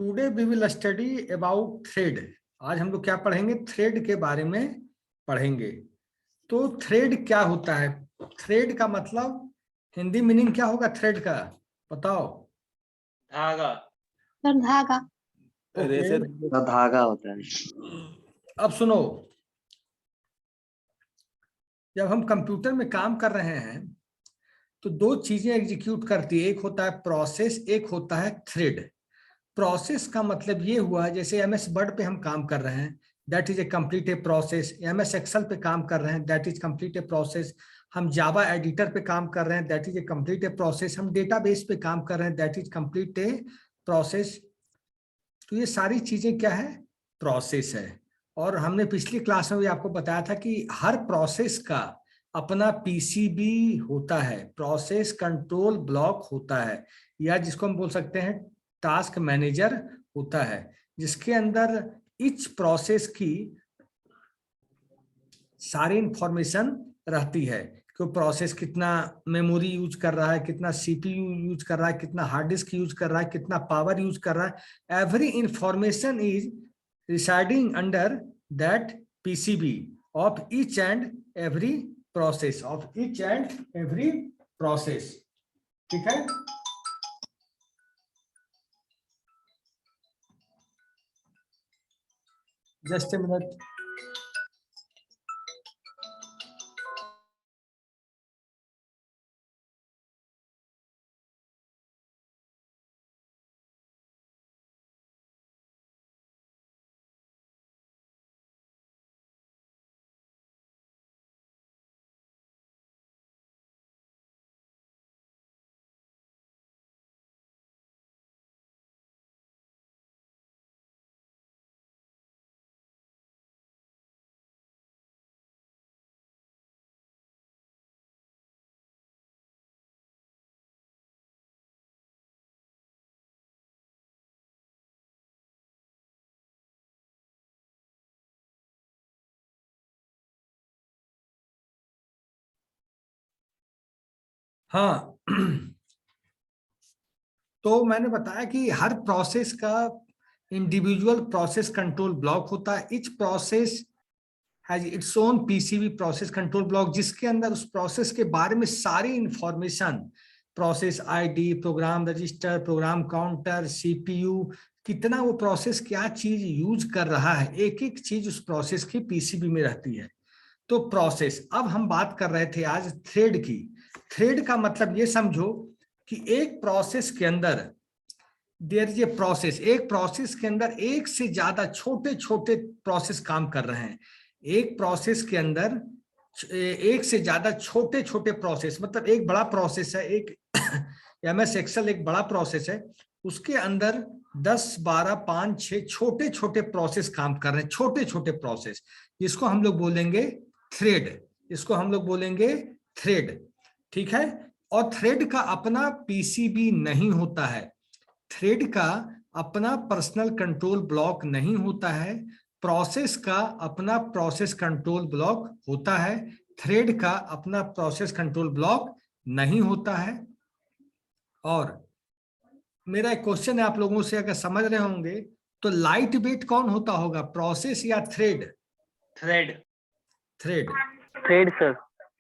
Today we will study about thread. आज हम लोग क्या पढ़ेंगे? थ्रेड के बारे में पढ़ेंगे। तो थ्रेड क्या होता है? थ्रेड का मतलब हिंदी मीनिंग क्या होगा थ्रेड का? बताओ। धागा। सर धागा। ओके, धागा होता है। अब सुनो, जब हम कंप्यूटर में काम कर रहे हैं तो दो चीजें एग्जीक्यूट करती है, एक होता है प्रोसेस, एक होता है थ्रेड। प्रोसेस का मतलब ये हुआ, जैसे एमएस वर्ड पे हम काम कर रहे हैं, that is a complete a process. MS Excel पे काम कर रहे हैं, that is complete a process. हम जावा एडिटर पे काम कर रहे हैं, that is a complete a process. हम डेटाबेस पे काम कर रहे हैं, that is complete a process. तो ये सारी चीजें क्या है? प्रोसेस है। और हमने पिछली क्लास में भी आपको बताया था कि हर प्रोसेस का अपना पीसीबी होता है, प्रोसेस कंट्रोल ब्लॉक होता है, या जिसको हम बोल सकते हैं टास्क मैनेजर होता है, जिसके अंदर इच प्रोसेस की सारी इंफॉर्मेशन रहती है कि प्रोसेस कितना मेमोरी यूज कर रहा है, कितना सीपीयू यूज कर रहा है, कितना हार्ड डिस्क यूज कर रहा है, कितना पावर यूज कर रहा है। Every information is residing under that PCB of each and every process, of each and every process. ठीक है? Just a minute. हाँ, तो मैंने बताया कि हर प्रोसेस का इंडिविजुअल प्रोसेस कंट्रोल ब्लॉक होता है। Each process has its own PCB process control block, जिसके अंदर उस प्रोसेस के बारे में सारी information, process ID, program register, program counter, CPU, कितना वो प्रोसेस क्या चीज यूज कर रहा है, एक एक चीज उस प्रोसेस की पीसीबी में रहती है। तो प्रोसेस, अब हम बात कर रहे थे आज थ्रेड की। थ्रेड का मतलब ये समझो कि एक प्रोसेस के अंदर देयर इज ए प्रोसेस, एक प्रोसेस के अंदर एक से ज्यादा छोटे छोटे प्रोसेस काम कर रहे हैं। एक प्रोसेस के अंदर एक से ज्यादा छोटे छोटे प्रोसेस, मतलब एक बड़ा प्रोसेस है, एक एमएस एक्सेल एक बड़ा प्रोसेस है, उसके अंदर 10, 12, 5, 6 छोटे छोटे प्रोसेस काम कर रहे हैं, छोटे छोटे प्रोसेस, जिसको हम लोग बोलेंगे थ्रेड, इसको हम लोग बोलेंगे थ्रेड। ठीक है? और थ्रेड का अपना पीसीबी नहीं होता है, थ्रेड का अपना पर्सनल कंट्रोल ब्लॉक नहीं होता है, प्रोसेस का अपना प्रोसेस कंट्रोल ब्लॉक होता है, थ्रेड का अपना प्रोसेस कंट्रोल ब्लॉक नहीं होता है। और मेरा एक क्वेश्चन है आप लोगों से, अगर समझ रहे होंगे तो लाइट वेट कौन होता होगा, प्रोसेस या thread? Thread. Thread. Thread sir.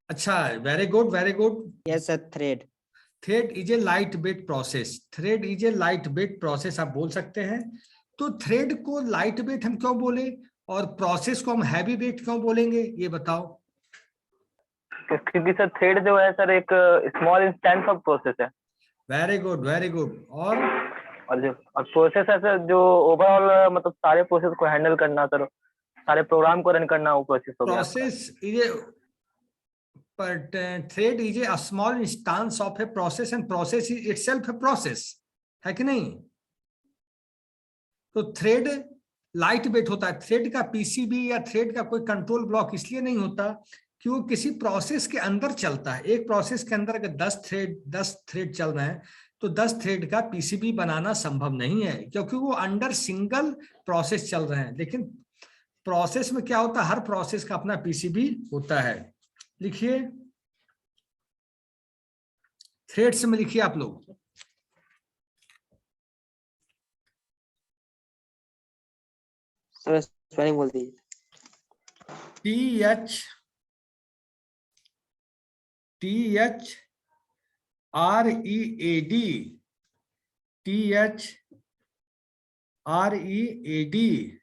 अच्छा, very good, very good. Yes sir, thread. Thread is a lightweight process, thread is a lightweight process आप बोल सकते हैं। तो थ्रेड को लाइट वेट हम क्यों बोले और प्रोसेस को हम हैवी वेट क्यों बोलेंगे, ये बताओ। क्योंकि सर थ्रेड जो है सर एक स्मॉल इंस्टेंस ऑफ प्रोसेस है। Very good, very good. और प्रोसेस है सर जो ओवरऑल मतलब सारे प्रोसेस को हैंडल करना सर, सारे प्रोग्राम को रन करना, वो प्रोसेस हो गया। Process is a, but thread is a small instance of a process and process is itself a process, है कि नहीं? तो थ्रेड लाइट वेट होता है। थ्रेड का पीसीबी या थ्रेड का कोई कंट्रोल ब्लॉक इसलिए नहीं होता कि वो किसी प्रोसेस के अंदर चलता है। एक प्रोसेस के अंदर अगर 10 थ्रेड चल रहे हैं तो 10 थ्रेड का पीसीबी बनाना संभव नहीं है, क्योंकि वो अंडर सिंगल प्रोसेस चल रहे हैं। लेकिन प्रोसेस में क्या होता है, हर प्रोसेस का अपना पीसीबी होता है। लिखिए, थ्रेड्स में लिखिए आप लोग। सर स्पेलिंग बोल दीजिए। THREAD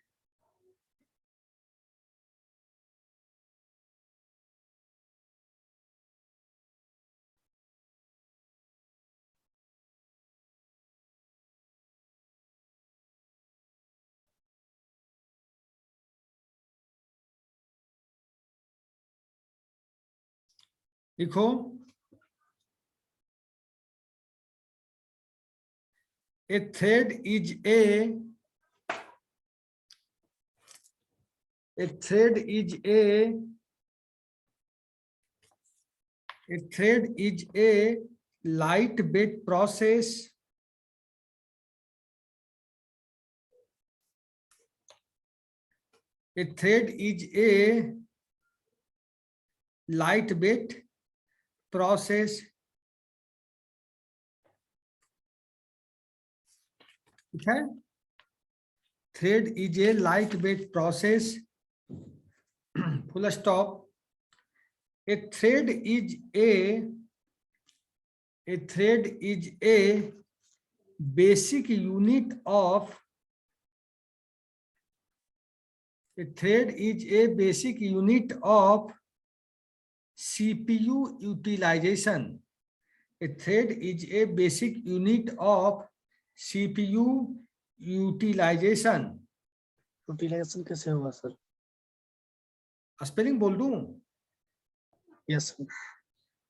लिखो। A thread is a thread is a lightweight process. A thread is a lightweight process. ठीक है, thread is a lightweight process. Full stop. A thread is a basic unit of CPU utilization. A thread is a basic unit of CPU utilization. Utilization कैसे होगा sir? Spelling बोल दूं? Yes sir.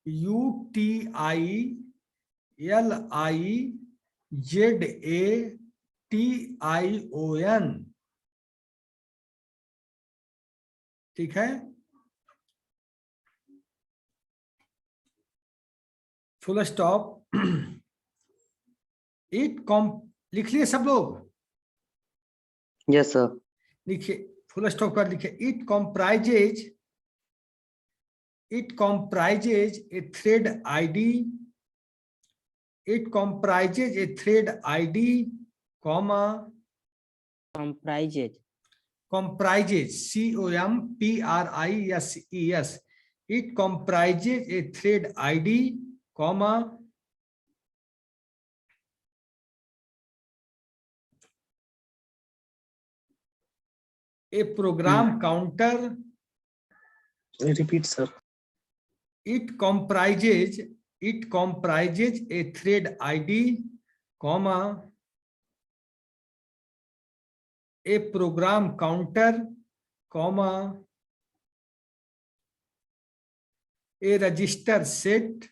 UTILIZATION। ठीक है, full stop. लिख लिए सब लोग? Yes sir. लिखिए, फुल स्टॉप कर लिखिए। It comprises a thread ID. It comprises a thread ID, comma, comprises COMPRISES. It comprises a thread ID, comma, a program counter. Repeat sir. It comprises a thread ID, comma, a program counter, comma, a register set,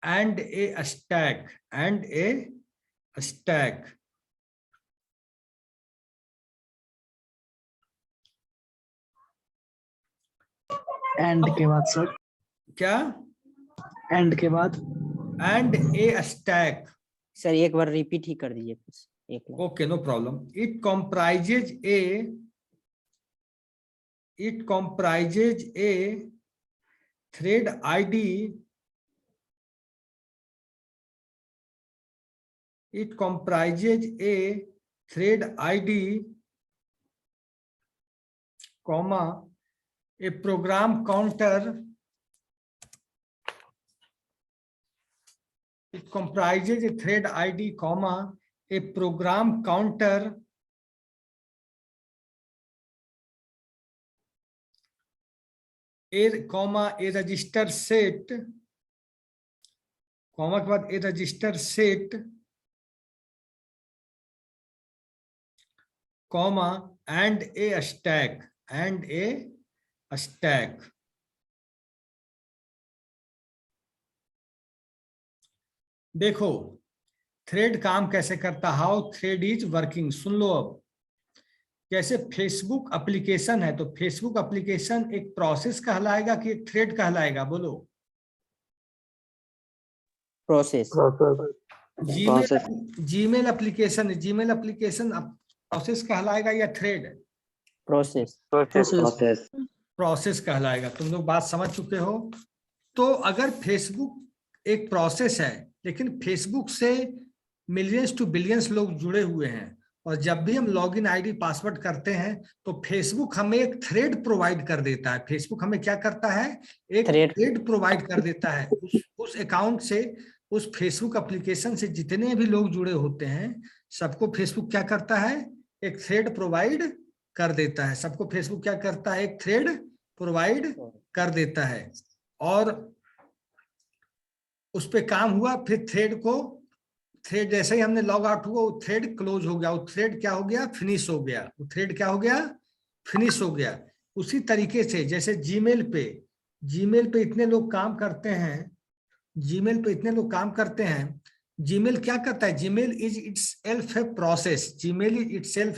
and a stack. And के बाद sir? क्या? And के बाद? And a stack. Sir एक बार repeat ही कर दीजिए please, एक बार। Okay, no problem. It comprises a thread ID. It comprises a thread ID, comma, a program counter. It comprises a thread ID, comma, a program counter, a register set, comma के बाद a register set, comma, and a stack. देखो thread काम कैसे करता, how thread is working. सुन लो अब, जैसे Facebook application है, तो फेसबुक एप्लीकेशन एक प्रोसेस कहलाएगा कि एक थ्रेड कहलाएगा? बोलो। प्रोसेस। जीमेल एप्लीकेशन प्रोसेस कहलाएगा या थ्रेड? प्रोसेस। प्रोसेस कहलाएगा। तुम लोग बात समझ चुके हो। तो अगर फेसबुक एक प्रोसेस है, लेकिन फेसबुक से मिलियंस टू बिलियंस लोग जुड़े हुए हैं, और जब भी हम लॉगिन आईडी पासवर्ड करते हैं तो फेसबुक हमें एक थ्रेड प्रोवाइड कर देता है। फेसबुक हमें क्या करता है, एक Thread. थ्रेड प्रोवाइड कर देता है। उस अकाउंट से, उस फेसबुक एप्लीकेशन से जितने भी लोग जुड़े होते हैं सबको फेसबुक क्या करता है, एक थ्रेड प्रोवाइड कर देता है। सबको फेसबुक क्या करता है, एक थ्रेड प्रोवाइड कर देता है। और उस पे काम हुआ, फिर थ्रेड जैसे ही हमने लॉग आउट हुआ वो थ्रेड क्लोज हो गया, वो थ्रेड क्या हो गया, फिनिश हो गया। वो थ्रेड क्या हो गया, फिनिश हो गया। उसी तरीके से जैसे जीमेल पे इतने लोग काम करते हैं, जीमेल क्या करता है, Gmail is itself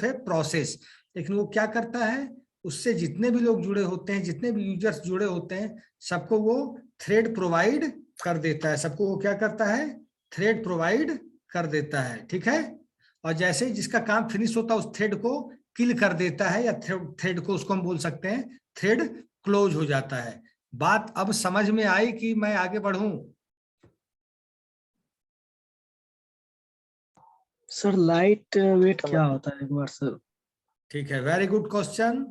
a process, लेकिन वो क्या करता है, उससे जितने भी लोग जुड़े होते हैं, जितने भी यूजर्स जुड़े होते हैं, सबको वो थ्रेड प्रोवाइड कर देता है। सबको वो क्या करता है, थ्रेड प्रोवाइड कर देता है। ठीक है, और जैसे ही जिसका काम फिनिश होता है उस थ्रेड को किल कर देता है, या थ्रेड को उसको हम बोल सकते हैं थ्रेड क्लोज हो जाता है। बात अब समझ में आई कि मैं आगे बढ़ूं? सर लाइट वेट क्या होता है एक बार सर? ठीक है, very good question.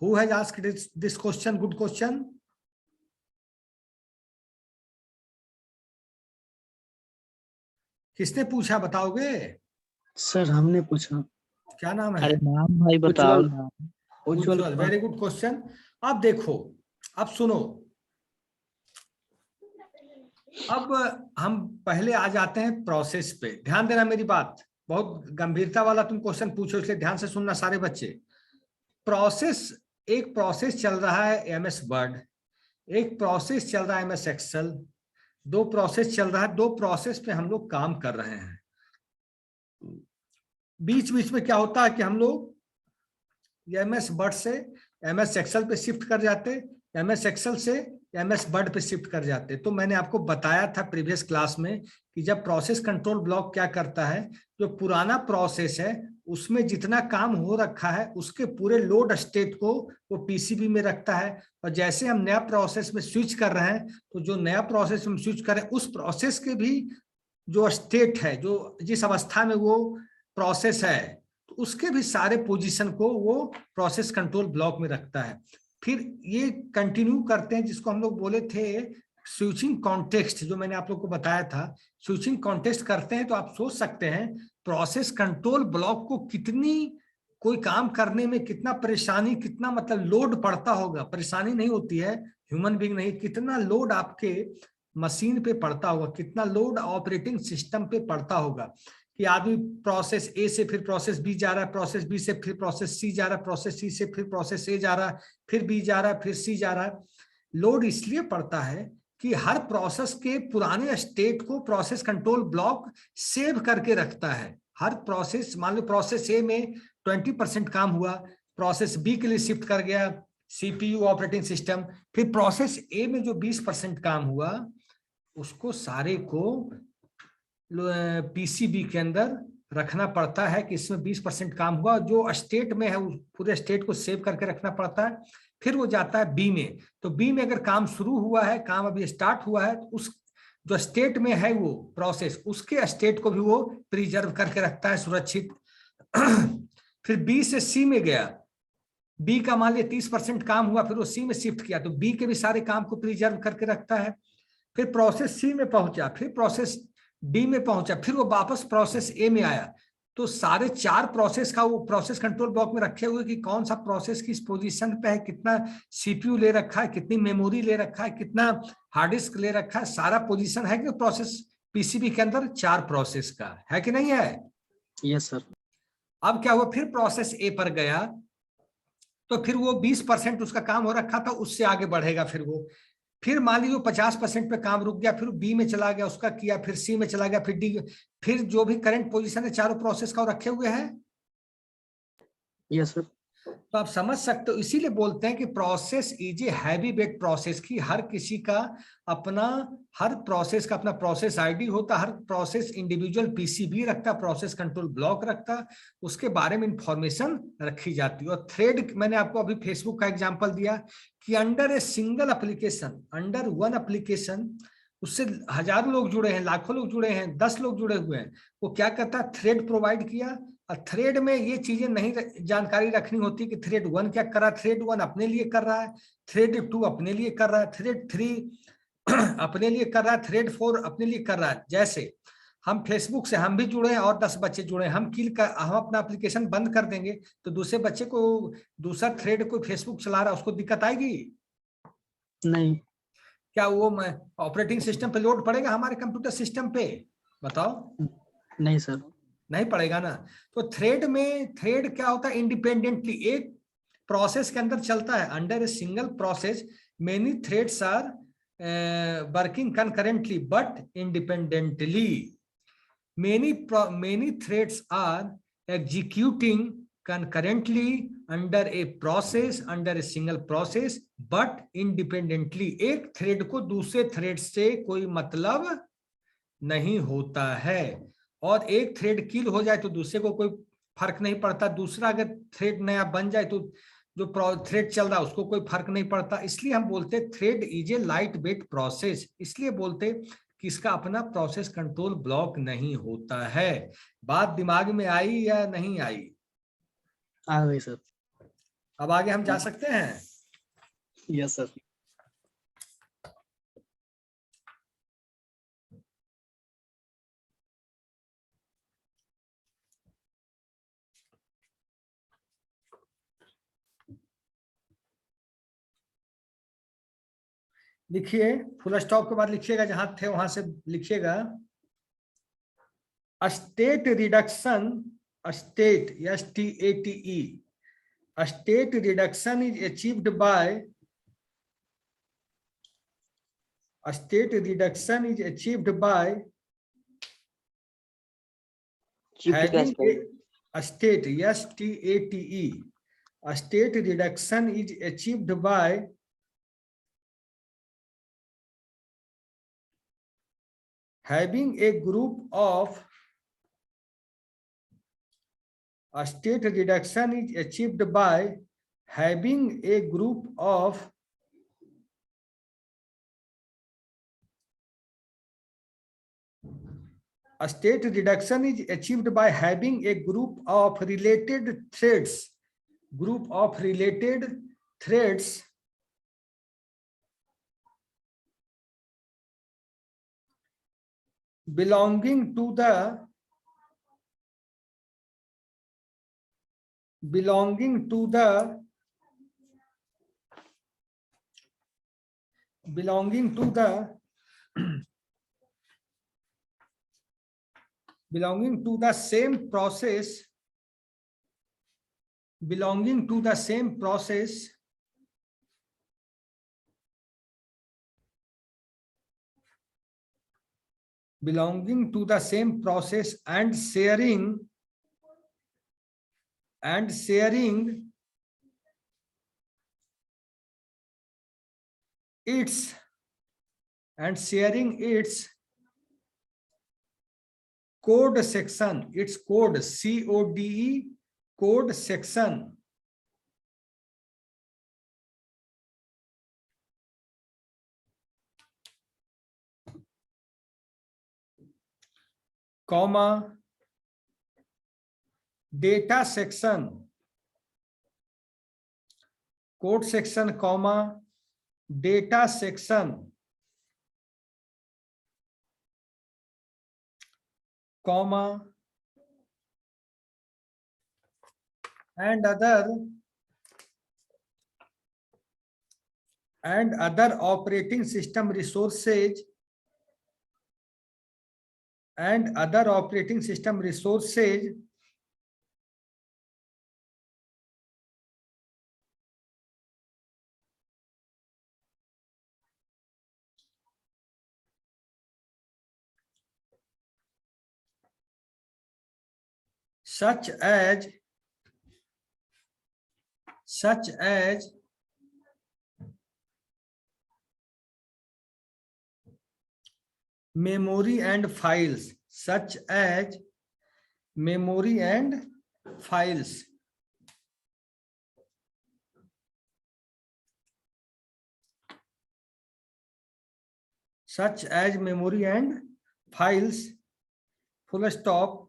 Who has asked this question? Good question. किसने पूछा, बताओगे? सर हमने पूछा। क्या नाम है? अरे नाम भाई बताओ उज्ज्वल। ना। उज्ज्वल। Very good question. अब देखो, अब सुनो, अब हम पहले आ जाते हैं प्रोसेस पे। ध्यान देना मेरी बात, बहुत गंभीरता वाला तुम क्वेश्चन पूछो, इसलिए ध्यान से सुनना सारे बच्चे। एक प्रोसेस चल रहा है एमएस वर्ड, एक प्रोसेस चल रहा है एमएस एक्सेल, दो प्रोसेस चल रहा है, दो प्रोसेस पे हम लोग काम कर रहे हैं। बीच बीच में क्या होता है कि हम लोग एमएस वर्ड से एमएस एक्सेल पे शिफ्ट कर जाते, एमएस एक्सेल से एमएस वर्ड पे शिफ्ट कर जाते। तो मैंने आपको बताया था प्रीवियस क्लास में कि जब प्रोसेस कंट्रोल ब्लॉक क्या करता है, जो पुराना प्रोसेस है उसमें जितना काम हो रखा है उसके पूरे लोड स्टेट को वो पीसीबी में रखता है, और जैसे हम नया प्रोसेस में स्विच कर रहे हैं तो जो नया प्रोसेस में स्विच कर रहे हैं उस प्रोसेस के भी जो स्टेट है, जो जिस अवस्था में वो प्रोसेस है, तो उसके भी सारे पोजीशन को वो प्रोसेस कंट्रोल ब्लॉक में रखता है। फिर ये कंटिन्यू करते हैं जिसको हम लोग बोले थे स्विचिंग कॉन्टेक्स्ट, जो मैंने आप लोग को बताया था। स्विचिंग कॉन्टेक्स्ट करते हैं तो आप सोच सकते हैं प्रोसेस कंट्रोल ब्लॉक को कितनी, कोई काम करने में कितना परेशानी, कितना मतलब लोड पड़ता होगा। परेशानी नहीं होती है, ह्यूमन बीइंग नहीं, कितना लोड आपके मशीन पे पड़ता होगा, कितना लोड ऑपरेटिंग सिस्टम पे पड़ता होगा कि आदमी प्रोसेस ए से फिर प्रोसेस बी जा रहा है, प्रोसेस बी से फिर प्रोसेस सी जा रहा है, प्रोसेस सी से फिर प्रोसेस ए जा रहा है, फिर बी जा रहा है, फिर सी जा रहा है। लोड इसलिए पड़ता है कि हर प्रोसेस के पुराने स्टेट को प्रोसेस कंट्रोल ब्लॉक सेव करके रखता है। हर प्रोसेस, मान लो प्रोसेस ए में 20% काम हुआ, प्रोसेस बी के लिए शिफ्ट कर गया सीपीयू ऑपरेटिंग सिस्टम, फिर प्रोसेस ए में जो 20% काम हुआ उसको सारे को पीसीबी के अंदर रखना पड़ता है कि इसमें 20% काम हुआ, जो स्टेट में है पूरे स्टेट को सेव करके रखना पड़ता है। फिर वो जाता है बी में, तो बी में अगर काम शुरू हुआ है, काम अभी स्टार्ट हुआ है, तो उस जो स्टेट में है वो प्रोसेस, उसके स्टेट को भी वो प्रिजर्व करके रखता है, सुरक्षित। फिर बी से सी में गया, बी का मान लिया 30% काम हुआ, फिर वो सी में शिफ्ट किया, तो बी के भी सारे काम को प्रिजर्व करके रखता है। फिर प्रोसेस सी में पहुंचा, फिर प्रोसेस डी में पहुंचा, फिर वो वापस प्रोसेस ए में आया, तो सारे चार प्रोसेस का वो प्रोसेस कंट्रोल ब्लॉक में रखे हुए कि कौन सा प्रोसेस किस पोजीशन पे है, कितना सीपीयू ले रखा है, कितनी मेमोरी ले रखा है, कितना हार्ड डिस्क ले रखा है, सारा पोजीशन है कि प्रोसेस पीसीबी के अंदर चार प्रोसेस का है कि नहीं है? Yes sir. अब क्या हुआ, फिर प्रोसेस ए पर गया तो फिर वो 20% उसका काम हो रखा था, उससे आगे बढ़ेगा। फिर मान लीजिए 50% पे काम रुक गया, फिर बी में चला गया, उसका किया, फिर सी में चला गया, फिर डी, फिर जो भी करंट पोजीशन है चारों प्रोसेस का रखे हुए हैं। Yes sir. तो आप समझ सकते हो, इसीलिए बोलते हैं कि process is a heavy weight process, की हर किसी का अपना, हर प्रोसेस का अपना प्रोसेस आईडी होता, हर प्रोसेस इंडिविजुअल पीसीबी रखता, प्रोसेस कंट्रोल ब्लॉक रखता, उसके बारे में इंफॉर्मेशन रखी जाती है। और थ्रेड, मैंने आपको अभी फेसबुक का एग्जांपल दिया कि under a single application, under one application उससे हजारों लोग जुड़े हैं, लाखों लोग जुड़े हैं, 10 लोग जुड़े हुए हैं। वो क्या करता है, थ्रेड प्रोवाइड किया, और थ्रेड में ये चीजें नहीं जानकारी रखनी होती कि थ्रेड 1 क्या कर रहा है, थ्रेड 1 अपने लिए कर रहा है, थ्रेड 2 अपने लिए कर रहा है, थ्रेड 3 अपने लिए कर रहा है, थ्रेड 4 अपने लिए कर रहा है। जैसे हम फेसबुक से हम भी जुड़े हैं और 10 बच्चे जुड़े हैं, हम अपना एप्लीकेशन बंद कर देंगे तो दूसरे बच्चे को, दूसरा थ्रेड कोई फेसबुक चला रहा है, उसको दिक्कत आएगी? नहीं। क्या वो ऑपरेटिंग सिस्टम पे लोड पड़ेगा हमारे कंप्यूटर सिस्टम पे? बताओ। नहीं सर। नहीं पड़ेगा ना। तो थ्रेड में, थ्रेड क्या होता है, इंडिपेंडेंटली एक प्रोसेस के अंदर चलता है, under a single process many threads are working concurrently but independently, many threads are executing concurrently under a process, under a single process but independently। एक थ्रेड को दूसरे थ्रेड से कोई मतलब नहीं होता है, और एक थ्रेड किल हो जाए तो दूसरे को कोई फर्क नहीं पड़ता, दूसरा अगर थ्रेड नया बन जाए तो जो थ्रेड चल रहा है उसको कोई फर्क नहीं पड़ता। इसलिए हम बोलते thread is a lightweight process, इसलिए बोलते कि इसका अपना प्रोसेस कंट्रोल ब्लॉक नहीं होता है। बात दिमाग में आई या नहीं आई? आ गई सर। अब आगे हम जा सकते हैं। Yes sir. लिखिए, फुल स्टॉप के बाद लिखिएगा, जहां थे वहां से लिखिएगा। State reduction, state STATE, state reduction is achieved by, state reduction is achieved by having a state STATE, a state reduction is achieved by having a group of, a state reduction is achieved by having a group of a state reduction is achieved by having a group of related threads, group of related threads belonging to the, belonging to the, belonging to the, belonging to the same process, belonging to the same process belonging to the same process and sharing its code section, its code CODE code section, comma data section, code section, comma data section, comma and other operating system resources, and other operating system resources such as memory and files, such as memory and files, such as memory and files, full stop.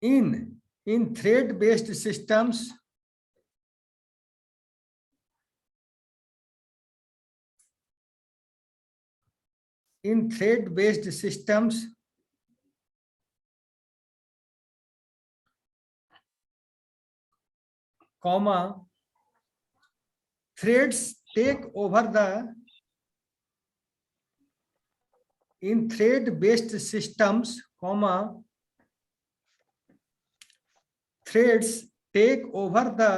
In thread based systems, comma, threads take over the in thread based systems, comma, threads take over the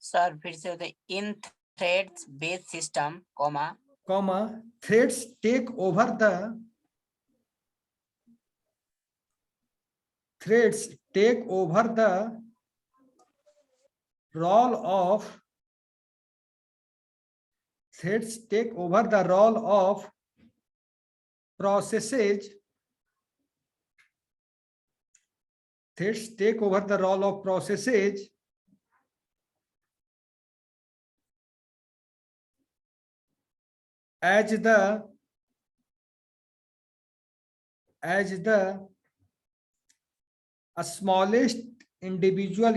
sir फिर से होता है in threads based system comma threads take over the role of processes. Threads take over the role of processes as the smallest individual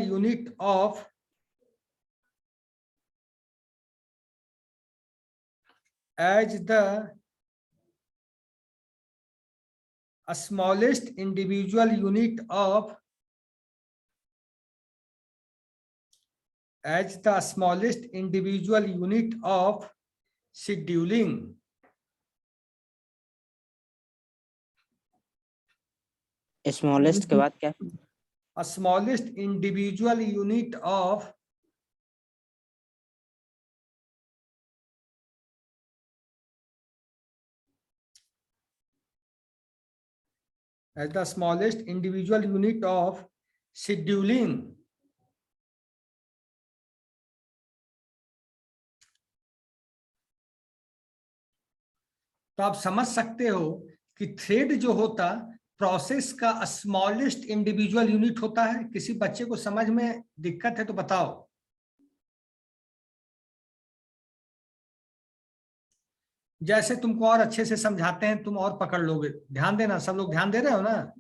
unit of scheduling. Smallest के बाद क्या? A smallest individual unit of as the smallest individual unit of scheduling. तो आप समझ सकते हो कि thread जो होता प्रोसेस का स्मॉलेस्ट इंडिविजुअल यूनिट होता है। किसी बच्चे को समझ में दिक्कत है तो बताओ। जैसे तुमको और अच्छे से समझाते हैं तुम और पकड़ लोगे। ध्यान देना, सब लोग ध्यान दे रहे हो ना?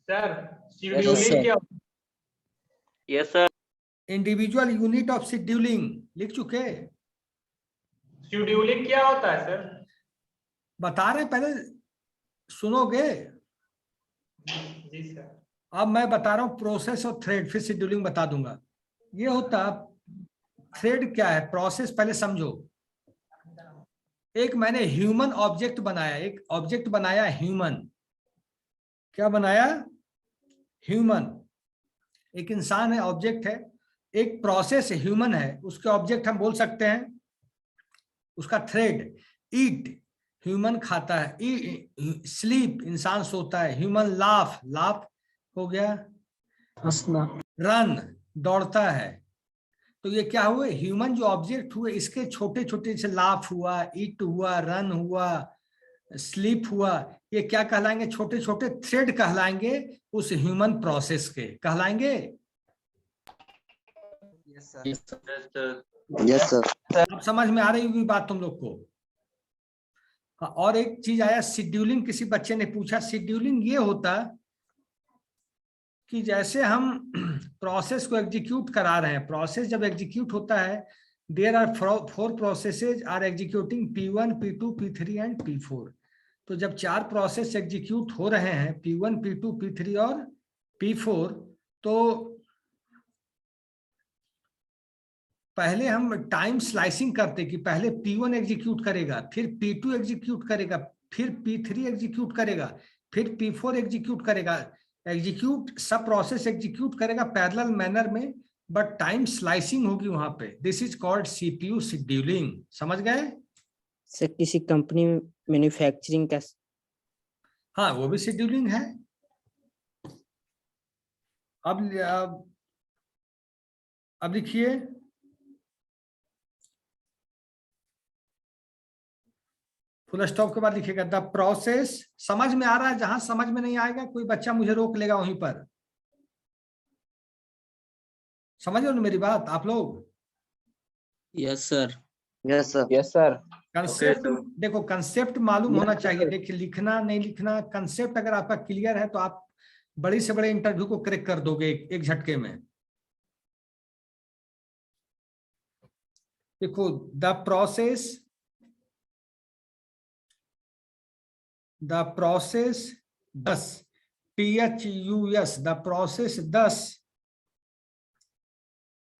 Sir Yes, scheduling sir. क्या? Yes sir. Individual unit of scheduling लिख चुके? शेड्यूलिंग क्या होता है सर? बता रहे, पहले सुनोगे। जी सर। अब मैं बता रहा हूं प्रोसेस और थ्रेड, फिर शेड्यूलिंग बता दूंगा। ये होता थ्रेड क्या है, प्रोसेस पहले समझो। एक मैंने ह्यूमन ऑब्जेक्ट बनाया, एक ऑब्जेक्ट बनाया ह्यूमन। क्या बनाया? ह्यूमन। एक इंसान है, ऑब्जेक्ट है। एक प्रोसेस ह्यूमन है, उसके ऑब्जेक्ट हम बोल सकते हैं उसका थ्रेड। ईट, ह्यूमन खाता है। स्लीप, इंसान सोता है। ह्यूमन लाफ, लाफ हो गया हंसना। रन, दौड़ता है। तो ये क्या हुए? ह्यूमन जो ऑब्जेक्ट हुए, इसके छोटे छोटे से लाफ हुआ, ईट हुआ, रन हुआ, स्लीप हुआ, ये क्या कहलाएंगे? छोटे छोटे थ्रेड कहलाएंगे, उस ह्यूमन प्रोसेस के कहलाएंगे। Yes sir. अब समझ में आ रही होगी बात तुम लोग को? हाँ, और एक चीज आया शेड्यूलिंग। किसी बच्चे ने पूछा, शेड्यूलिंग ये होता कि जैसे हम प्रोसेस को एग्जीक्यूट करा रहे हैं। प्रोसेस जब एग्जीक्यूट होता है, there are 4 processes are executing, P1, P2, P3 and P4। तो जब 4 प्रोसेस एग्जीक्यूट हो रहे हैं, P1, P2, P3 और P4, तो पहले हम टाइम स्लाइसिंग करते कि पहले P1 एग्जीक्यूट करेगा, फिर P2 एग्जीक्यूट करेगा, फिर P3 एग्जीक्यूट करेगा, फिर P4 एग्जीक्यूट करेगा। एग्जीक्यूट, सब प्रोसेस एग्जीक्यूट करेगा पैरेलल मैनर में, बट टाइम स्लाइसिंग होगी वहां पे। This is called CPU scheduling. समझ गए? सर किसी कंपनी में मैन्युफैक्चरिंग का हाँ, वो भी शेड्यूलिंग है। अब लिखिए, फुल स्टॉप के बाद लिखिएगा द प्रोसेस। समझ में आ रहा है? जहां समझ में नहीं आएगा कोई बच्चा मुझे रोक लेगा वहीं पर। समझ रहे हो ना मेरी बात आप लोग? Yes sir. Yes sir. Yes sir. Concept देखो, कंसेप्ट मालूम होना चाहिए। देखिए लिखना नहीं लिखना, कंसेप्ट अगर आपका क्लियर है तो आप बड़ी से बड़े इंटरव्यू को क्रैक कर दोगे एक झटके में। देखो द प्रोसेस दस THUS द प्रोसेस 10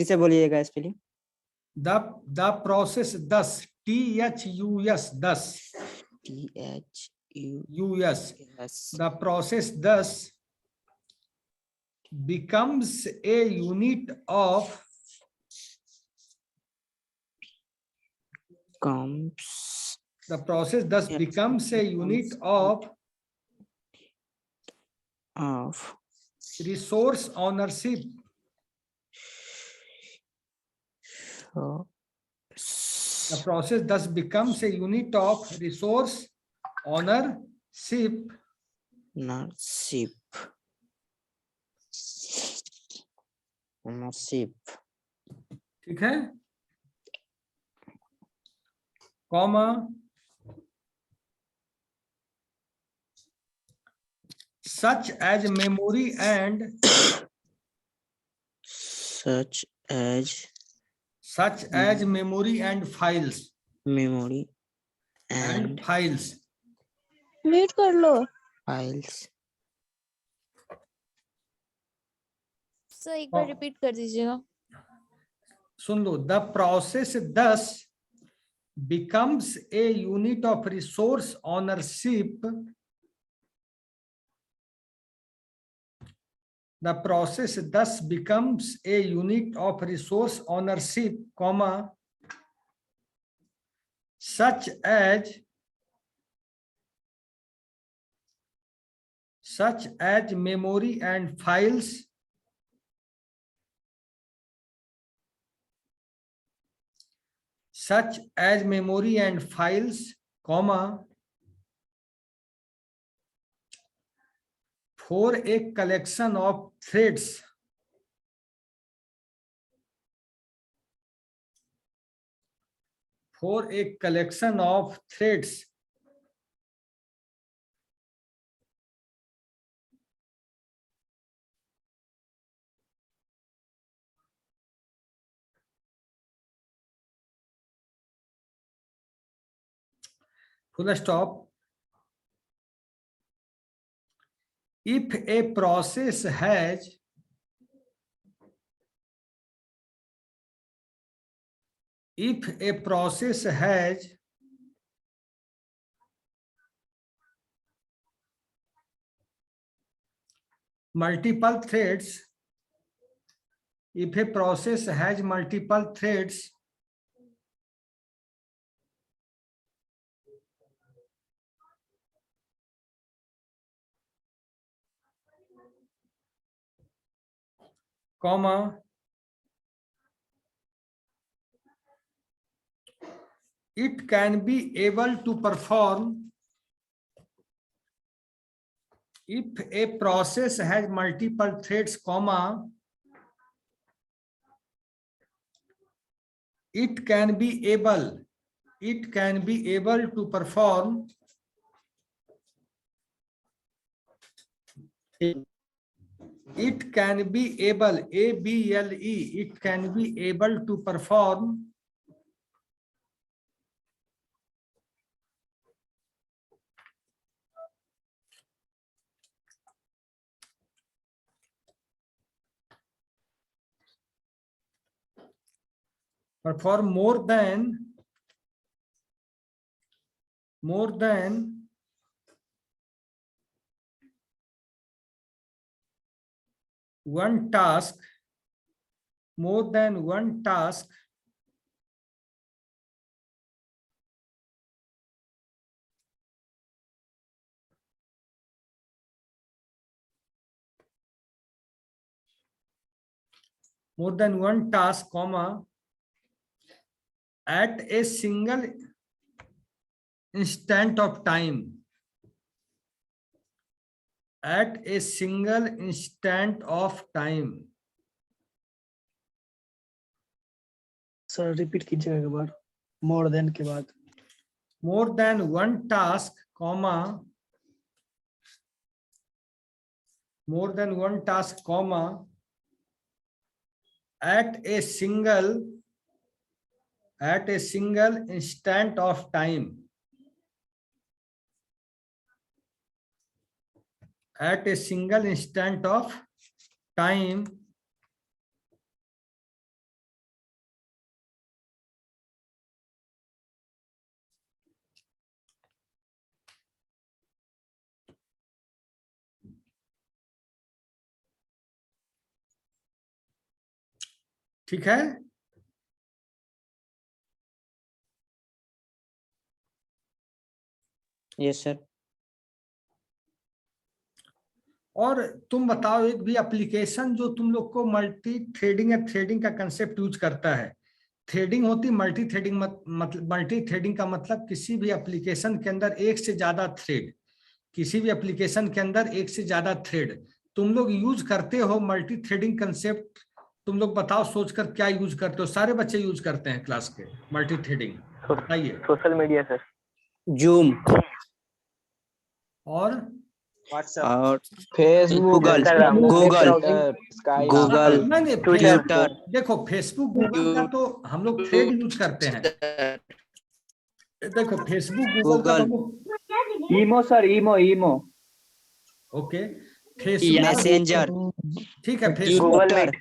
इसे बोलिएगा spelling. The process 10 THUS 10 US THUS the process thus becomes a unit of comes the process thus Yes. becomes a unit of of resource ownership the process thus becomes a unit of resource ownership ownership ठीक है comma such as memory and memory and files memory and files mute कर लो। files sir एक बार repeat कर दीजिएगा। सुन लो the process thus becomes a unit of resource ownership the process thus becomes a unit of resource ownership comma such as memory and files such as memory and files comma for a collection of threads full stop if a process has multiple threads comma it can be able to perform if a process has multiple threads comma it can be able to perform it can be able ABLE it can be able to perform more than one task comma at a single instant of time, at a single instant of time. Sir repeat कीजिएगा एक बार, more than के बाद। More than one task, comma, more than one task, comma, at a single instant of time, at a single instant of time, ठीक है। Yes sir. और तुम बताओ, एक भी एप्लीकेशन जो तुम लोग को मल्टी थ्रेडिंग या थ्रेडिंग का कंसेप्ट यूज करता है। थ्रेडिंग होती मल्टी थ्रेडिंग, मतलब मल्टी थ्रेडिंग का मतलब किसी भी एप्लीकेशन के अंदर एक से ज्यादा थ्रेड, किसी भी एप्लीकेशन के अंदर एक से ज्यादा थ्रेड तुम लोग यूज करते हो। मल्टी थ्रेडिंग कंसेप्ट तुम लोग बताओ सोचकर क्या यूज करते हो। सारे बच्चे यूज करते हैं क्लास के मल्टी थ्रेडिंग, बताइए। Social media sir. जूम और और Facebook, Google, Instagram, Google, sky, Google, नहीं नहीं, Twitter, फेसबुक देखो, फेसबुक गूगल का तो हम लोग थ्रेड यूज करते हैं। देखो फेसबुक गूगल का तो हम लोग, ईमो सर, ईमो ओके फेसबुक, मैसेंजर, ठीक है, Facebook, Google Twitter, Meet,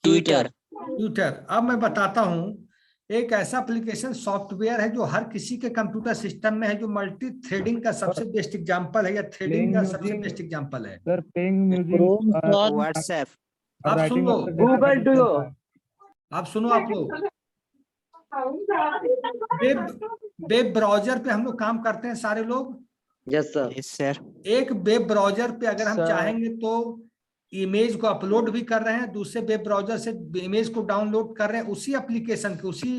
Twitter, Twitter. अब मैं बताता हूँ, एक ऐसा एप्लीकेशन सॉफ्टवेयर है जो हर किसी के कंप्यूटर सिस्टम में है, जो मल्टी थ्रेडिंग का सबसे बेस्ट एग्जांपल है, या थ्रेडिंग का सबसे बेस्ट एग्जांपल है। Sir, paying Chrome sir, WhatsApp, आप सुन लो, गूगल डुओ, आप सुनो, आप लोग वेब ब्राउजर पे हम लोग काम करते हैं सारे लोग। यस सर, यस सर, एक वेब ब्राउजर पे अगर हम सर। चाहेंगे तो इमेज को अपलोड भी कर रहे हैं, दूसरे वेब ब्राउजर से इमेज को डाउनलोड कर रहे हैं, उसी एप्लीकेशन के, उसी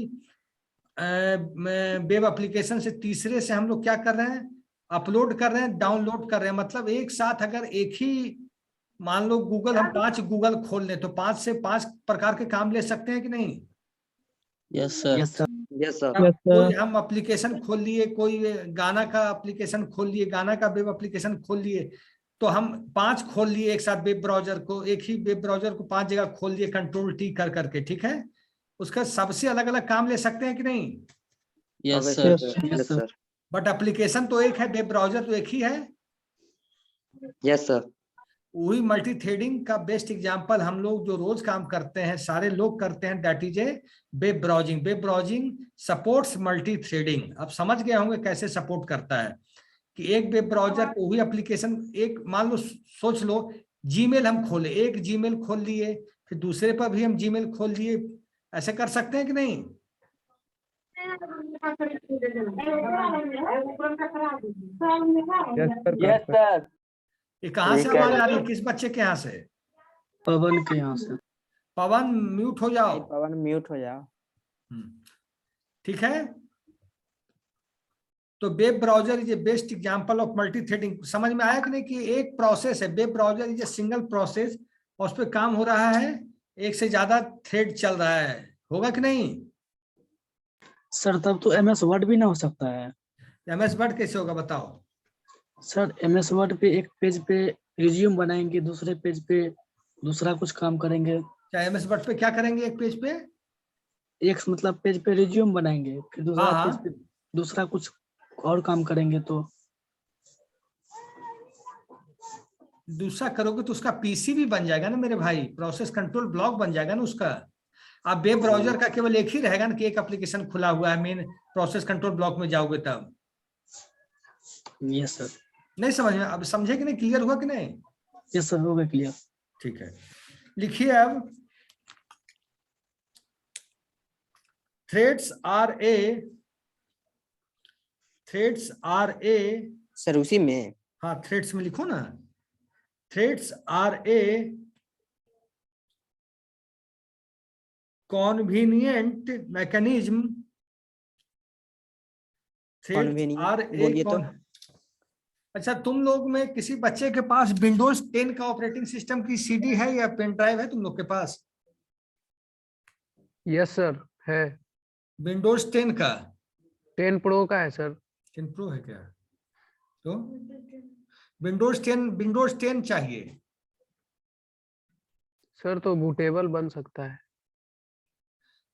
वेब एप्लीकेशन से तीसरे से हम लोग क्या कर रहे हैं, अपलोड कर रहे हैं, डाउनलोड कर रहे हैं। मतलब एक साथ अगर एक ही, मान लो गूगल, हम 5 गूगल खोल लें तो 5 से 5 प्रकार के काम ले सकते हैं कि नहीं। Yes sir, yes sir, yes sir, या कोई हम एप्लीकेशन खोल लिए, कोई गाना का एप्लीकेशन खोल लिए, गाना का वेब एप्लीकेशन खोल लिए, तो हम 5 खोल लिए एक साथ वेब ब्राउजर को, एक ही वेब ब्राउजर को 5 जगह खोल लिए कंट्रोल टी कर करके, ठीक है। उसका सबसे अलग अलग काम ले सकते हैं कि नहीं। Yes sir, yes sir, but application तो एक है, वेब ब्राउजर तो एक ही है। यस सर, वही मल्टी थ्रेडिंग का बेस्ट एग्जांपल हम लोग जो रोज काम करते हैं, सारे लोग करते हैं, that is A web browsing. Web browsing supports multi threading. अब समझ गए होंगे कैसे सपोर्ट करता है, कि एक वेब ब्राउजर पे वही एप्लीकेशन, एक मान लो, सोच लो जीमेल हम खोले, एक जीमेल खोल लिए, फिर दूसरे पर भी हम जीमेल खोल लिए, ऐसे कर सकते हैं कि नहीं। Yes sir. ये कहाँ से आवाज आ रही है, किस बच्चे के यहाँ से। पवन के यहाँ से। पवन म्यूट हो जाओ। पवन म्यूट हो जाओ। ठीक है, तो web browser is a best example of multi threading. समझ में आया कि नहीं, कि एक प्रोसेस है, web browser is a single process, और उस पर काम हो रहा है, एक से ज्यादा थ्रेड चल रहा है, होगा कि नहीं। सर तब तो MS वर्ड भी ना हो सकता है। MS वर्ड कैसे होगा बताओ। सर MS वर्ड पे एक पेज पे रिज्यूम बनाएंगे, दूसरे पेज पे दूसरा कुछ काम करेंगे। क्या MS वर्ड पे क्या करेंगे, एक पेज पे, एक मतलब पेज पे रिज्यूम बनाएंगे, फिर दूसरा हाँ, पेज पे दूसरा कुछ और काम करेंगे, तो दूसरा करोगे तो उसका पीसी भी बन जाएगा ना मेरे भाई, प्रोसेस कंट्रोल ब्लॉक बन जाएगा ना उसका। अब वेब ब्राउजर का केवल एक ही रहेगा ना, कि एक एप्लीकेशन खुला हुआ है, मेन प्रोसेस कंट्रोल ब्लॉक में जाओगे तब। यस सर, नहीं समझ में, अब समझे कि नहीं, क्लियर हुआ कि नहीं। यस सर, हो गया क्लियर। ठीक है, लिखिए अब, थ्रेड्स आर ए, सर उसी में, हाँ थ्रेड्स में लिखो ना, threads are a convenient mechanism threads Convenient are बोलिए तो। अच्छा, तुम लोग में किसी बच्चे के पास विंडोज 10 का ऑपरेटिंग सिस्टम की सीडी है या पेन ड्राइव है तुम लोग के पास? यस सर है। विंडोज 10 का 10 प्रो का है सर। 10 प्रो है क्या? तो विंडोज 10 चाहिए। सर तो बूटेबल बन सकता है।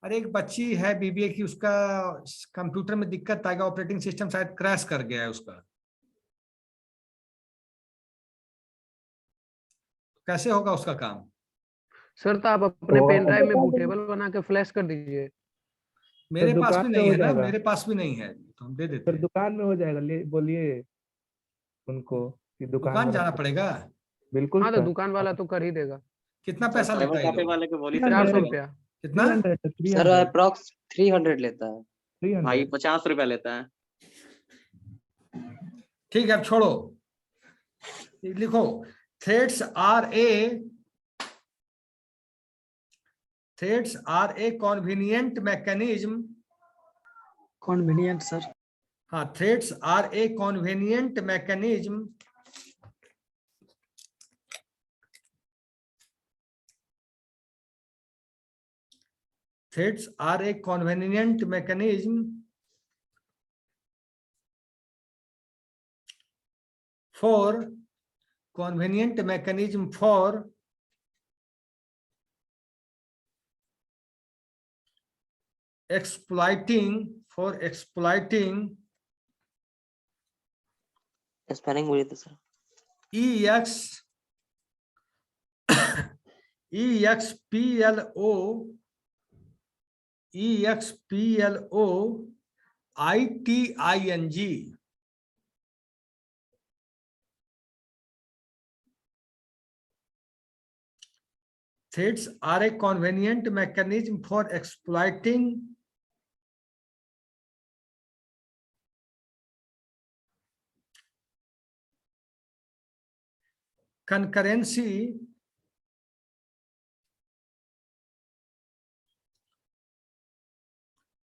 अरे एक बच्ची है बीबीए की, उसका कंप्यूटर में दिक्कत आ गया, ऑपरेटिंग सिस्टम शायद क्रैश कर गया है उसका। कैसे होगा उसका काम? सर तो आप अपने पेन ड्राइव में बूटेबल बना के फ्लैश कर दीजिए। मेरे पास दुकान भी में नहीं हो है ना, जाएगा। मेरे पास भी नहीं है, तो हम दे देते फिर हैं। दुकान में हो जाएगा, ले बोलिए उनको कि दुकान दुकान में जाना रख- पड़ेगा? बिल्कुल हाँ तो सर। दुकान वाला तो कर ही देगा। कितना पैसा लेता है ये लोग? 400 रुपया। कितना? 300 सर 300 अप्रॉक्स 300 लेता है। 300 भाई 50 रुपया लेता है। ठीक है, अब छोड़ो, लिखो threads are a convenient mechanism. Convenient sir. हाँ, threads are a convenient mechanism threads are a convenient mechanism for exploiting spelling बोलिए तो sir. exploiting threads are a convenient mechanism for exploiting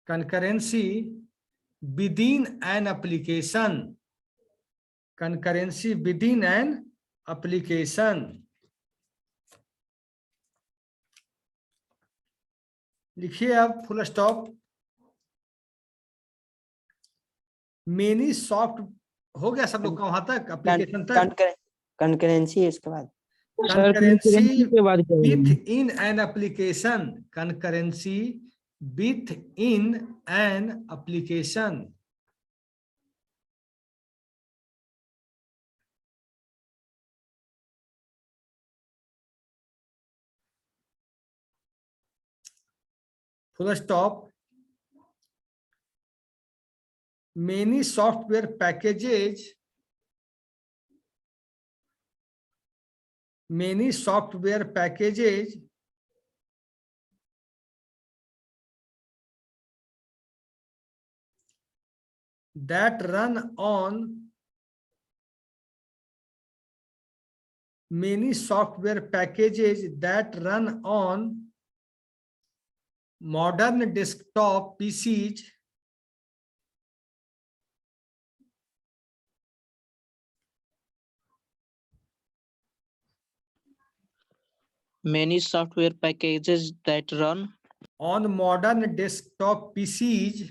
concurrency within an application. Concurrency within an application. लिखिए आप full stop. Many soft हो गया सब लोग का वहां तक, एप्लीकेशन तक। कंकरेंसी है इसके बाद। Concurrency के बाद क्या होगा? within an application. Concurrency within an application. Full stop. Many software packages that run on modern desktop PCs Many software packages that run on modern desktop PCs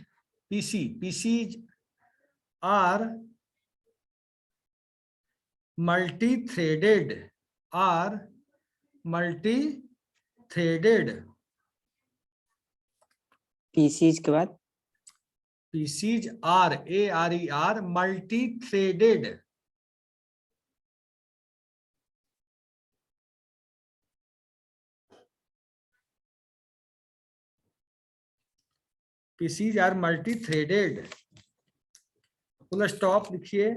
are multi-threaded. PCs के बाद PCs are multi-threaded. PCs are multi-threaded. Full stop लिखिए।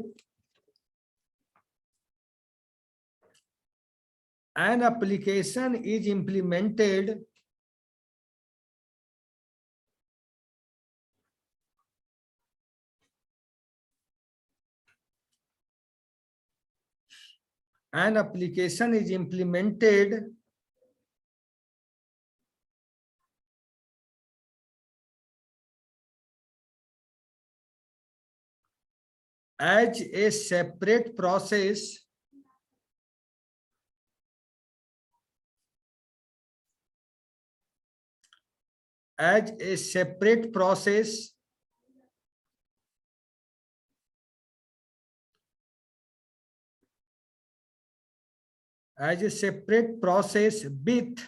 An application is implemented as a separate process as a separate process with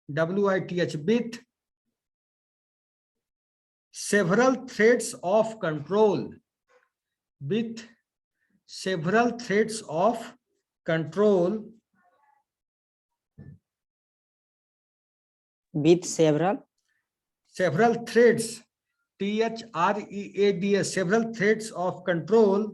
WITH with several threads of control, with several threads of control, with several threads, THREADS, several threads of control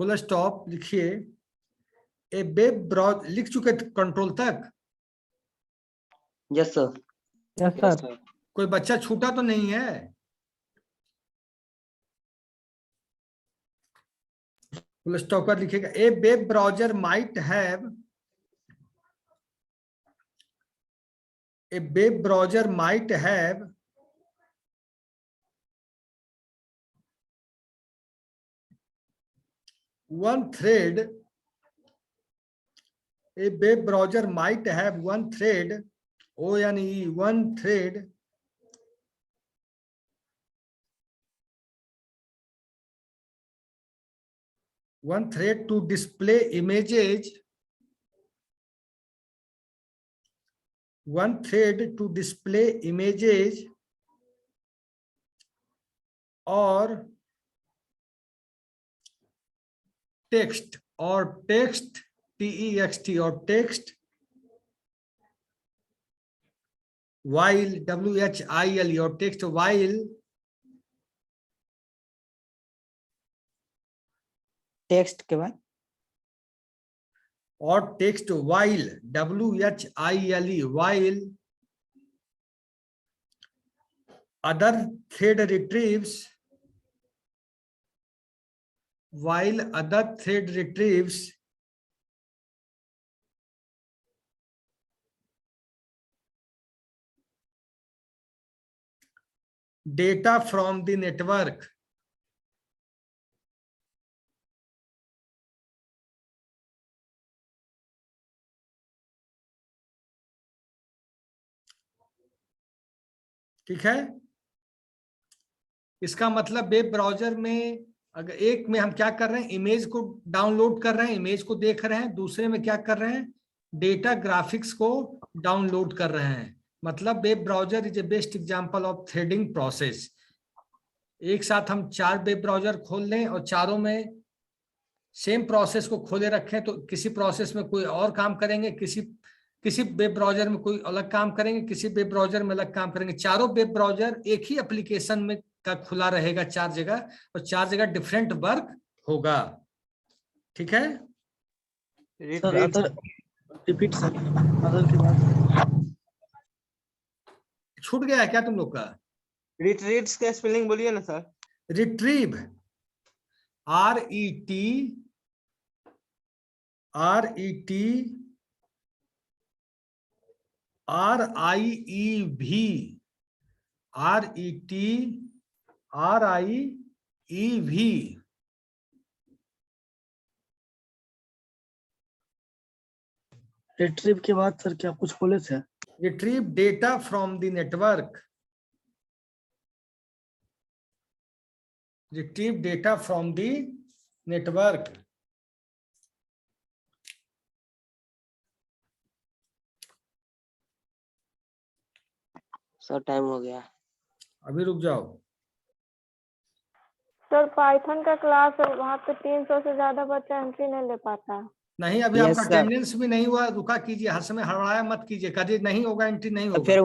full stop लिखिए। ए web browser लिख चुके control तक? Yes sir. Yes sir. कोई बच्चा छूटा तो नहीं है? फुल स्टॉप पर लिखिएगा a web browser might have, a web browser might have one thread, a web browser might have one thread, ONE, one thread to display images, one thread to display images or text, TEXT, or text, while WHILE, or text while text के बाद or text while WHILE, while other thread retrieves, data from the network. ठीक है, इसका मतलब web browser में अगर एक में हम क्या कर रहे हैं, इमेज को डाउनलोड कर रहे हैं, इमेज को देख रहे हैं, दूसरे में क्या कर रहे हैं, डेटा ग्राफिक्स को डाउनलोड कर रहे हैं। मतलब web browser is a best example of threading process. एक साथ हम 4 वेब ब्राउज़र खोल लें और चारों में सेम प्रोसेस को खोले रखें तो किसी प्रोसेस में कोई और काम करेंगे, किसी वेब ब्राउज़र में कोई अलग काम करेंगे, किसी वेब ब्राउज़र में अलग काम करेंगे। चारों वेब ब्राउज़र एक ही एप्लीकेशन में का खुला रहेगा 4 जगह, और 4 जगह डिफरेंट वर्क होगा। ठीक है, sir other repeat sir, other के बाद छूट गया है क्या तुम लोग का? रिट्रीव्स का स्पेलिंग बोलिए ना सर। रिट्रीव, RETRIEV, रिट्रीव के बाद सर क्या कुछ बोले थे? retrieve data from the network, retrieve data from the network. Sir time हो गया। अभी रुक जाओ। सर पाइथन का क्लास है, वहाँ पे 300 से ज्यादा बच्चा एंट्री नहीं ले पाता। नहीं, अभी Yes, आपका sir. अटेंडेंस भी नहीं हुआ, रुका कीजिए, हर समय हड़बड़ाया मत कीजिए, कभी नहीं होगा एंट्री नहीं तो होगा। फिर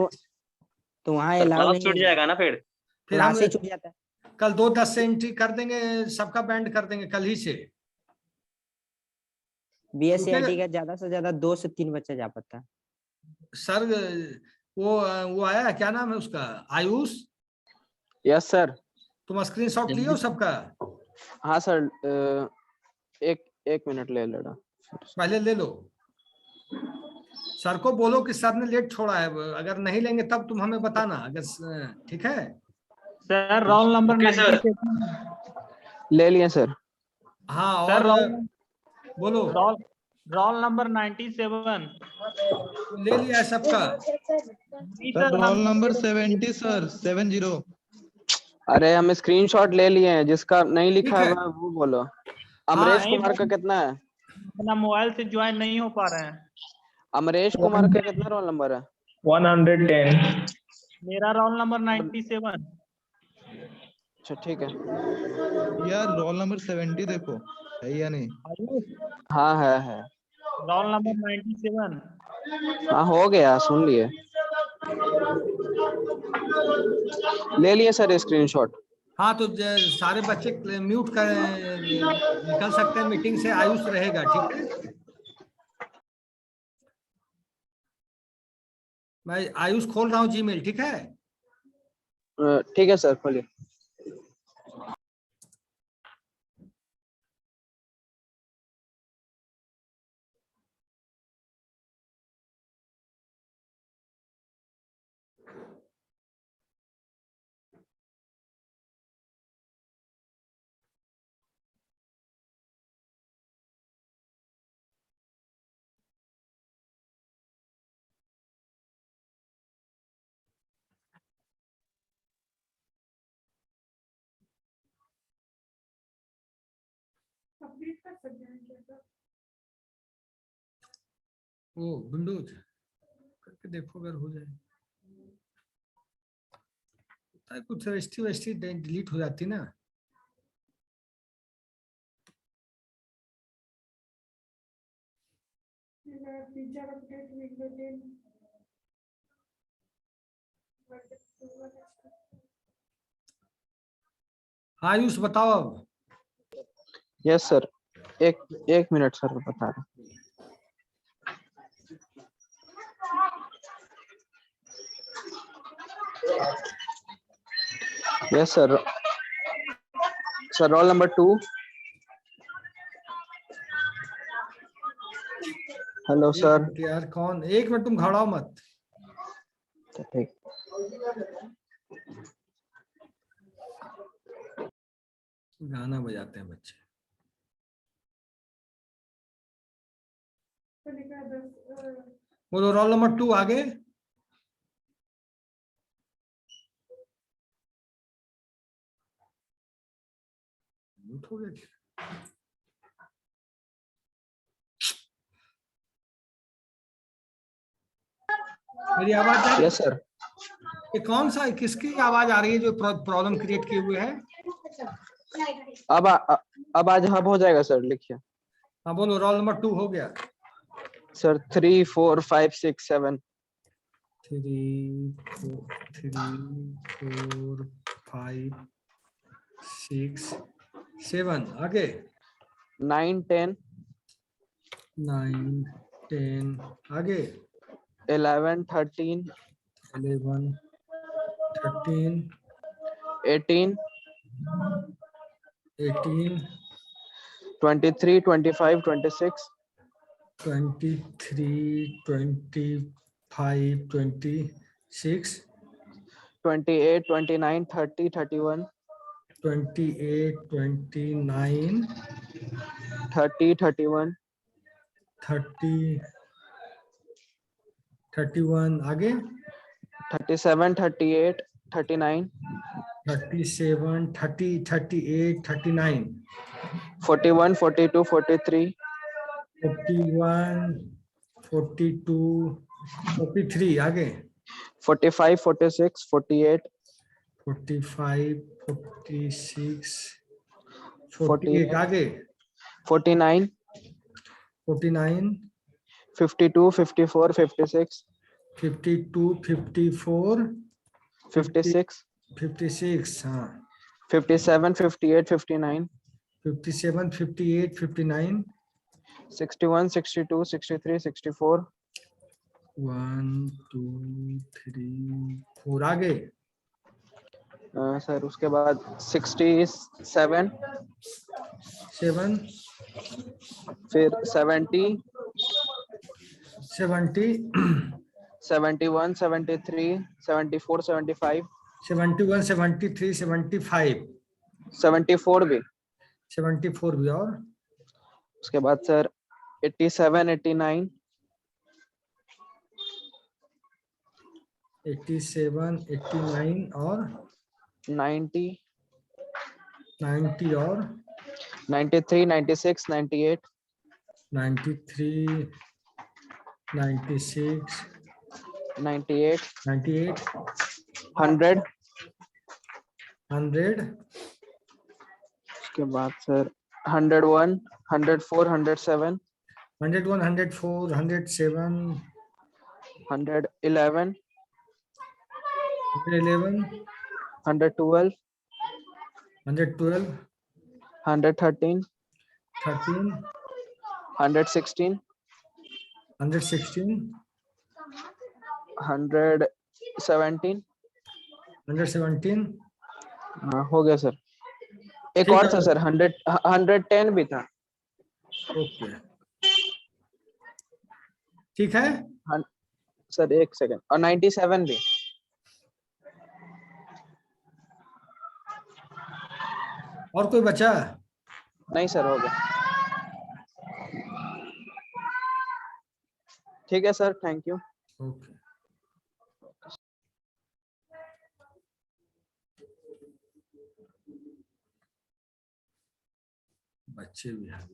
तो वहाँ अलाउ नहीं छूट जाएगा ना फिर फिर हम क्लास ही छूट जाता है। कल 2:10 से एंट्री कर देंगे, सबका बैंड कर देंगे कल ही से। BSc का ज्यादा से ज्यादा 2 से 3 बच्चा जा पाता है। सर वो आया, क्या नाम है उसका, आयुष? Yes sir. तुम स्क्रीनशॉट लियो सबका? हाँ सर, एक मिनट ले लेना। पहले ले लो, सर को बोलो कि सर ने लेट छोड़ा है, अगर नहीं लेंगे तब तुम हमें बताना, अगर ठीक है। सर रोल नंबर 97 ले लिए सर। हाँ सर और बोलो, रोल नंबर 97 ले लिया है सबका? Roll number 70 sir 70। अरे हम स्क्रीनशॉट ले लिए हैं, जिसका नहीं ठीक लिखा है। हुआ है वो बोलो। अमरेश नहीं, कुमार का कितना है? अपना मोबाइल से ज्वाइन नहीं हो पा रहे हैं। अमरेश कुमार का कितना रोल नंबर है? 110। मेरा रोल नंबर 97। अच्छा ठीक है। यार रोल नंबर 70 देखो है या नहीं? हाँ है। Roll number 97। हाँ हो गया, सुन लिए। ले लिए सर स्क्रीनशॉट। हाँ तो सारे बच्चे म्यूट कर निकल सकते हैं मीटिंग से, आयुष रहेगा, ठीक है। मैं आयुष खोल रहा हूँ जीमेल, ठीक है। ठीक है सर, खोलिए। वो विंडोज करके देखो अगर हो जाए। कुछ रजिस्ट्री वस्ट्री डिलीट हो जाती ना। आयुष बताओ अब। यस सर, एक मिनट सर, बता रहा हूँ। Yes sir. Sir roll number 2। Hello sir. यार कौन, एक मिनट तुम घबराओ मत। ठीक। गाना बजाते हैं बच्चे। बोलो रोल नंबर 2 आगे। म्यूट हो गया। मेरी आवाज आ रही है? Yes sir. ये कौन सा, किसकी आवाज आ रही है जो प्रॉब्लम क्रिएट किए हुए है? अब आज हब हो जाएगा सर, लिखिए। हाँ बोलो, रोल नंबर 2 हो गया। सर 3 4 5 6 7। 3 4 5 6 7 आगे। 9 10 9 10 आगे। 11 13 11 13 18 18 23 25 26 23 25 26 28 29 30 31 28 29 30 31 30 31 आगे। 37 38 39 37 30 38 39 41 42 43 41 42 43 आगे। 45 46 48 45 46 48 48 आगे। 49 49 52 54 56 52 54 56 56 हाँ। 57 58 59 57 58 59 61 62 63 64 1 2 3 4 आगे। सर उसके बाद 67, 7, फिर 70, 70, 71, 73, 74, 75, 71, 73, 75, 74 भी। 74 भी। और उसके बाद सर 87, 89, 87, 89 और 90, 90 और 93, 96, 98, 93, 96, 98, 98, 100। 100, उसके बाद सर 101, 104, 107, 101, 104, 107, 111, 111, 112, 112, 113, 13, 116, 116, 117। 117। हाँ हो गया सर। एक ठीक और है। था सर 110 भी था। ओके, ठीक है। सर एक सेकंड, और 97 भी। और कोई बचा? नहीं सर, हो गया। ठीक है सर, थैंक यू। ओके, बच्चे भी हैं।